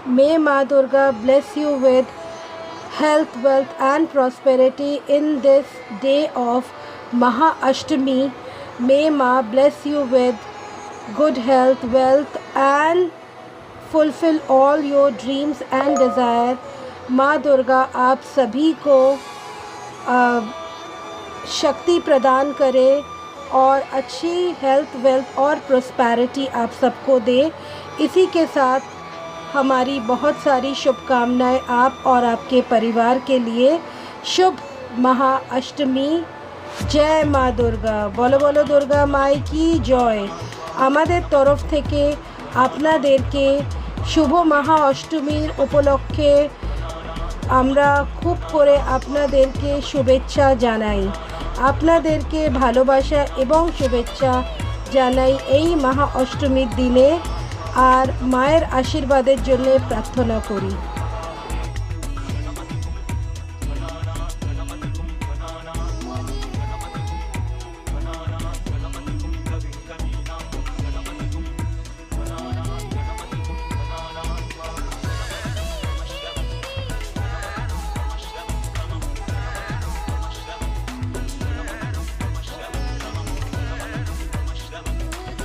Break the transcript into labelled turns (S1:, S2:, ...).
S1: May Ma Durga bless you with health, wealth and prosperity in this day of Maha Ashtami. May Ma bless you with good health, wealth and fulfill all your dreams and desire. माँ दुर्गा आप सभी को शक्ति प्रदान करे और अच्छी health, wealth और प्रॉस्पेरिटी आप सबको दे। इसी के साथ हमारी बहुत सारी शुभकामनाएं आप और आपके परिवार के लिए। शुभ महा अष्टमी। जय মা দুর্গা। বলো বলো দুর্গা মাই কি জয়। আমাদের তরফ থেকে আপনাদেরকে শুভ মহা অষ্টমীর উপলক্ষে আমরা খুব করে আপনাদেরকে শুভেচ্ছা জানাই। আপনাদেরকে ভালোবাসা এবং শুভেচ্ছা জানাই এই মহা অষ্টমীর দিনে আর মায়ের আশীর্বাদের জন্য প্রার্থনা করি।